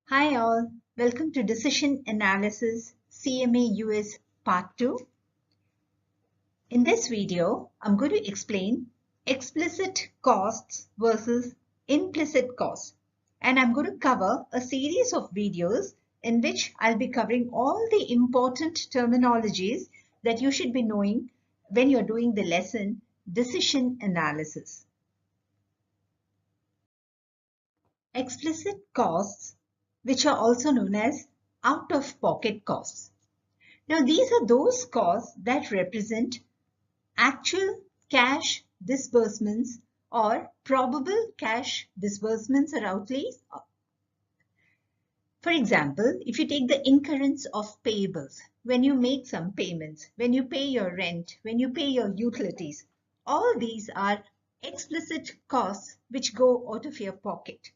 Hi all, welcome to Decision Analysis CMA US Part 2. In this video, I'm going to explain explicit costs versus implicit costs. And I'm going to cover a series of videos in which I'll be covering all the important terminologies that you should be knowing when you're doing the lesson Decision Analysis. Explicit costs, which are also known as out-of-pocket costs. Now, these are those costs that represent actual cash disbursements or probable cash disbursements or outlays. For example, if you take the incurrence of payables, when you make some payments, when you pay your rent, when you pay your utilities, all these are explicit costs which go out of your pocket.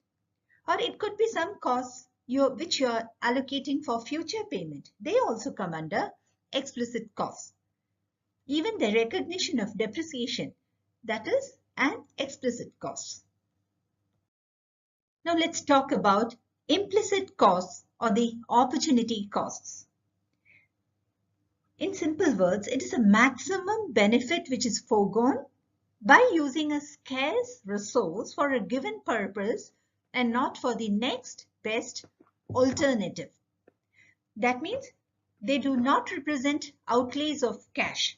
Or it could be some costs which you are allocating for future payment. They also come under explicit costs. Even the recognition of depreciation, that is an explicit cost. Now let's talk about implicit costs or the opportunity costs. In simple words, it is a maximum benefit which is foregone by using a scarce resource for a given purpose and not for the next best alternative. That means they do not represent outlays of cash,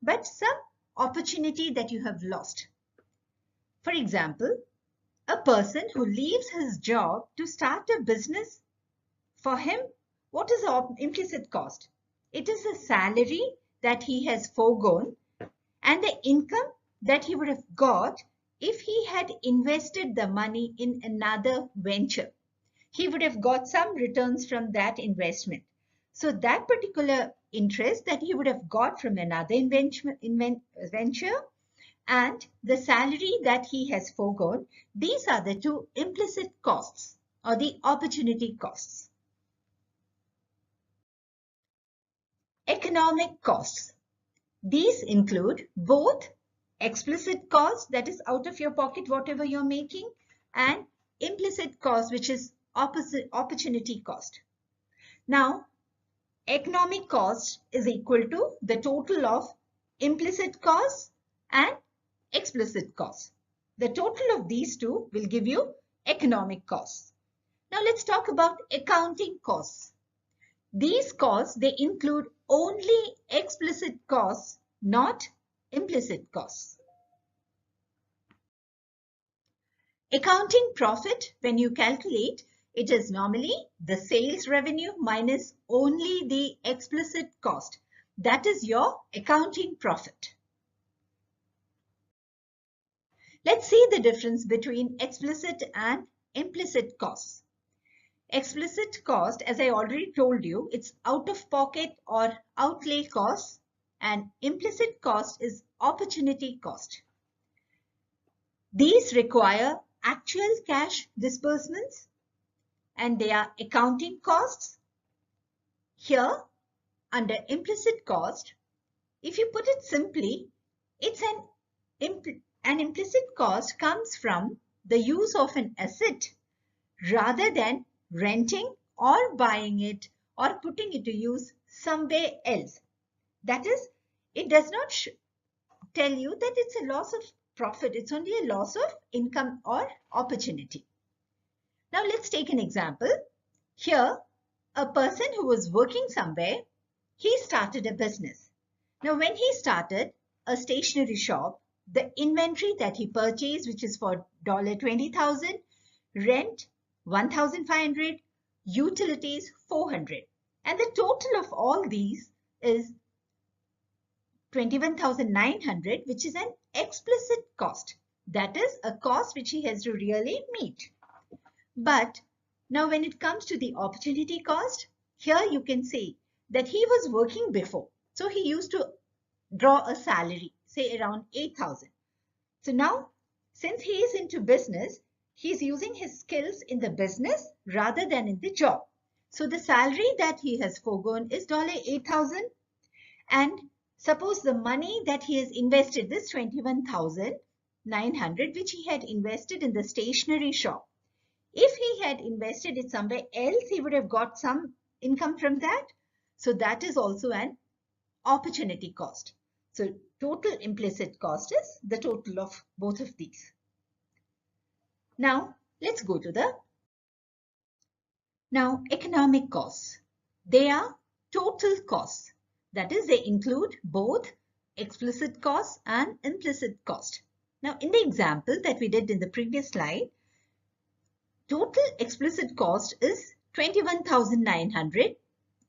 but some opportunity that you have lost. For example, a person who leaves his job to start a business, for him, what is the implicit cost? It is a salary that he has foregone and the income that he would have got if he had invested the money in another venture. He would have got some returns from that investment. So that particular interest that he would have got from another venture and the salary that he has foregone, these are the two implicit costs or the opportunity costs. Economic costs. These include both explicit costs, that is out of your pocket, whatever you're making, and implicit cost, which is opportunity cost. Now, economic cost is equal to the total of implicit costs and explicit costs. The total of these two will give you economic costs. Now, let's talk about accounting costs. These costs, they include only explicit costs, not implicit costs. Accounting profit, when you calculate, it is normally the sales revenue minus only the explicit cost. That is your accounting profit. Let's see the difference between explicit and implicit costs. Explicit cost, as I already told you, it's out of pocket or outlay costs, and implicit cost is opportunity cost. These require actual cash disbursements and they are accounting costs. Here, under implicit cost, if you put it simply, it's an implicit cost comes from the use of an asset rather than renting or buying it or putting it to use somewhere else. That is, it does not tell you that it's a loss of profit. It's only a loss of income or opportunity. Now let's take an example. Here, a person who was working somewhere, he started a business. Now when he started a stationery shop, the inventory that he purchased, which is for $20,000, rent $1,500, utilities $400, and the total of all these is $21,900, which is an explicit cost. That is a cost which he has to really meet. But now when it comes to the opportunity cost, here you can see that he was working before. So he used to draw a salary, say around 8,000. So now, since he is into business, he's using his skills in the business rather than in the job. So the salary that he has foregone is $8,000, and suppose the money that he has invested, this $21,900, which he had invested in the stationery shop. If he had invested it somewhere else, he would have got some income from that. So that is also an opportunity cost. So total implicit cost is the total of both of these. Now let's go to the economic costs. They are total costs. That is, they include both explicit costs and implicit cost. Now in the example that we did in the previous slide, total explicit cost is 21,900,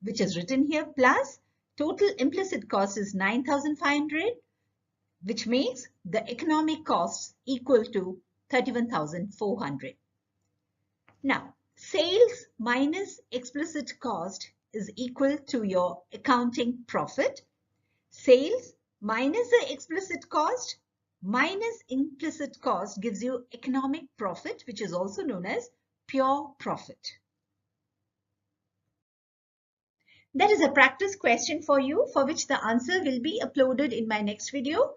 which is written here, plus total implicit cost is 9,500, which makes the economic costs equal to 31,400. Now, sales minus explicit cost is equal to your accounting profit. Sales minus the explicit cost minus implicit cost gives you economic profit, which is also known as pure profit. That is a practice question for you, for which the answer will be uploaded in my next video.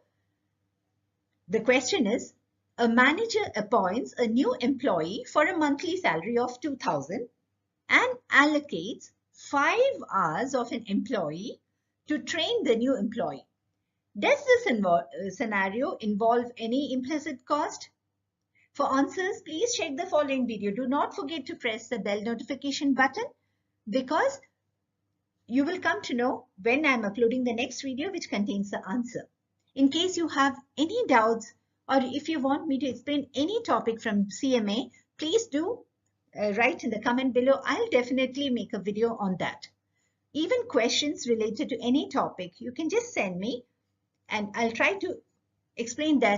The question is, a manager appoints a new employee for a monthly salary of 2,000 and allocates 5 hours of an employee to train the new employee. Does this scenario involve any implicit cost? For answers, please check the following video. Do not forget to press the bell notification button, because you will come to know when I am uploading the next video which contains the answer. In case you have any doubts, or if you want me to explain any topic from CMA, please do write in the comment below. I'll definitely make a video on that. Even questions related to any topic, you can just send me and I'll try to explain that